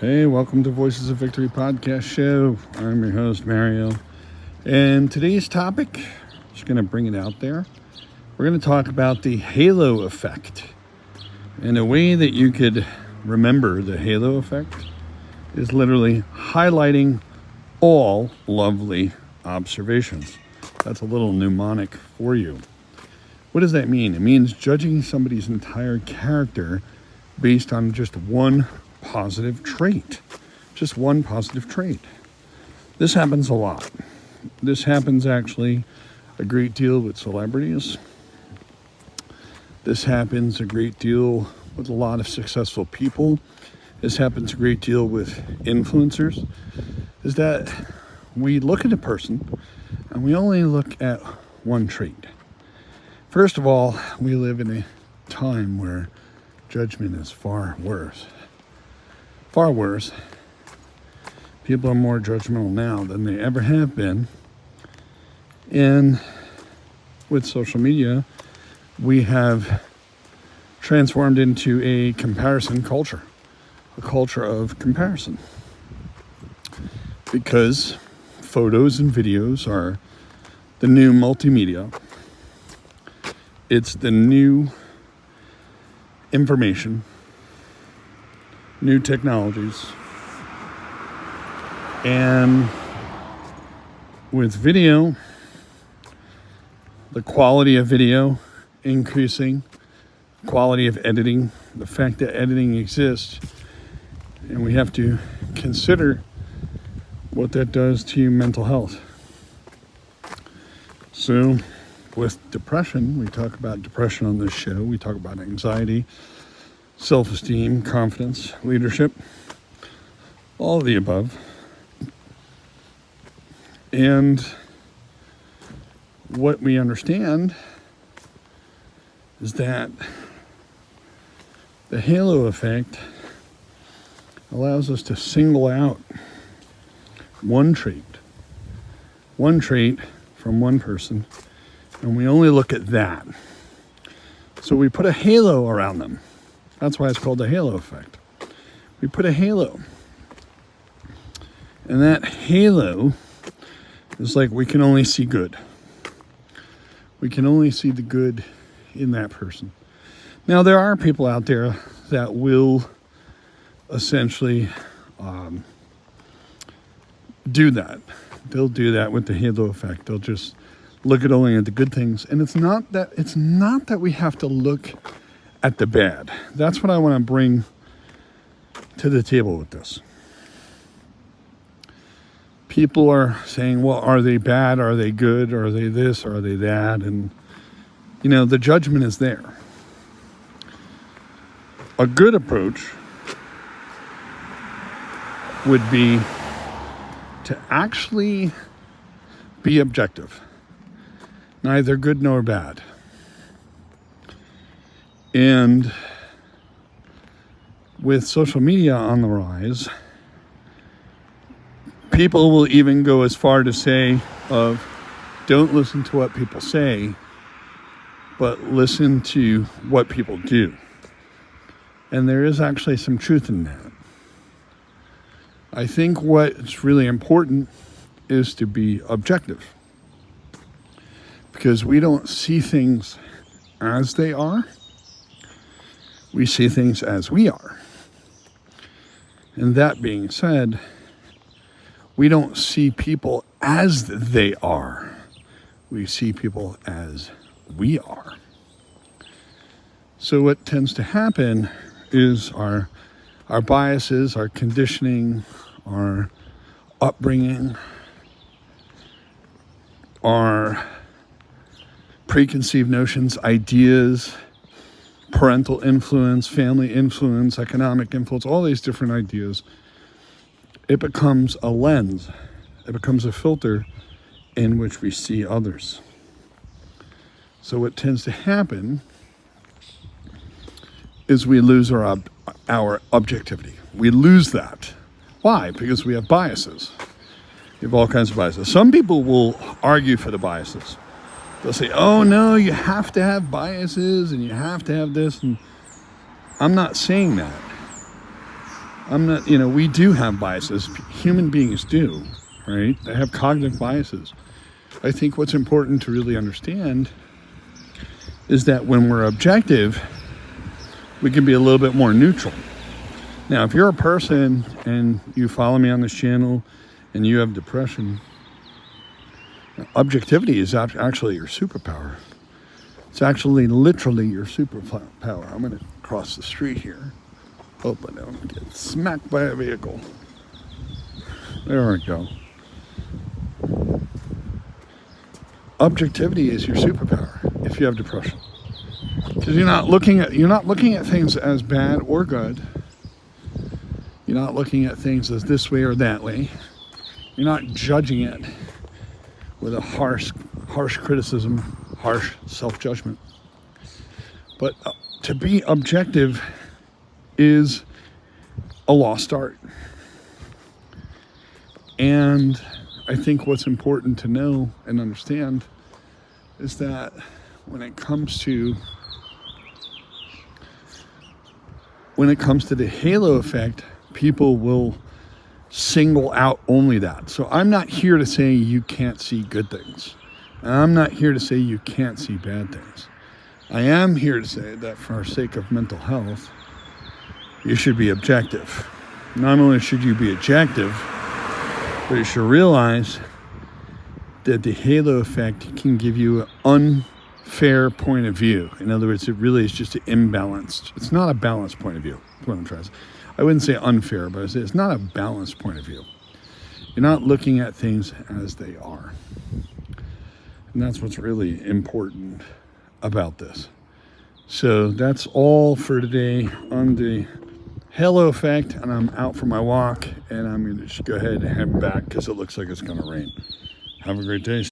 Hey, welcome to Voices of Victory podcast show. I'm your host, Mario. And today's topic, just going to bring it out there. We're going to talk about the halo effect. And a way that you could remember the halo effect is literally highlighting all lovely observations. That's a little mnemonic for you. What does that mean? It means judging somebody's entire character based on just one positive trait. Just one positive trait. This happens a lot. This happens actually a great deal with celebrities. This happens a great deal with a lot of successful people. This happens a great deal with influencers. Is that we look at a person and we only look at one trait. First of all, we live in a time where judgment is far worse. Far worse. People are more judgmental now than they ever have been. And with social media, we have transformed into a comparison culture. A culture of comparison. Because photos and videos are the new multimedia. It's the new information, new technologies, and with video, the quality of video increasing, quality of editing, the fact that editing exists, and we have to consider what that does to mental health. So with depression, we talk about depression on this show, we talk about anxiety, self-esteem, confidence, leadership, all of the above. And what we understand is that the halo effect allows us to single out one trait from one person, and we only look at that. So we put a halo around them. That's why it's called the halo effect. We put a halo. And that halo is like we can only see good. We can only see the good in that person. Now, there are people out there that will essentially do that. They'll do that with the halo effect. They'll just look at only at the good things. And it's not that we have to look at the bad. That's what I want to bring to the table with this. People are saying, well, are they bad? Are they good? Are they this? Are they that? And, the judgment is there. A good approach would be to actually be objective. Neither good nor bad. And with social media on the rise, people will even go as far to say don't listen to what people say, but listen to what people do. And there is actually some truth in that. I think what's really important is to be objective. Because we don't see things as they are. We see things as we are. And that being said, we don't see people as they are. We see people as we are. So what tends to happen is our biases, our conditioning, our upbringing, our preconceived notions, ideas, parental influence, family influence, economic influence, all these different ideas, it becomes a lens. It becomes a filter in which we see others. So what tends to happen is we lose our objectivity. We lose that. Why? Because we have biases. We have all kinds of biases. Some people will argue for the biases. They'll say, oh no, you have to have biases and you have to have this. And I'm not saying that. I'm not, you know, we do have biases. Human beings do, right? They have cognitive biases. I think what's important to really understand is that when we're objective, we can be a little bit more neutral. Now, if you're a person and you follow me on this channel and you have depression, objectivity is actually your superpower. It's actually literally your superpower. I'm going to cross the street here. Hope I don't get smacked by a vehicle. There we go. Objectivity is your superpower if you have depression, because you're not looking at things as bad or good. You're not looking at things as this way or that way. You're not judging it with a harsh criticism, harsh self-judgment. But to be objective is a lost art. And I think what's important to know and understand is that when it comes to the halo effect, people will single out only that. So I'm not here to say you can't see good things. And I'm not here to say you can't see bad things. I am here to say that for our sake of mental health, you should be objective. Not only should you be objective, but you should realize that the halo effect can give you an unfair point of view. In other words, it really is just an imbalanced. It's not a balanced point of view. That's what I'm trying to say. I wouldn't say unfair, but I say it's not a balanced point of view. You're not looking at things as they are. And that's what's really important about this. So that's all for today on the halo effect, and I'm out for my walk, and I'm going to just go ahead and head back because it looks like it's going to rain. Have a great day.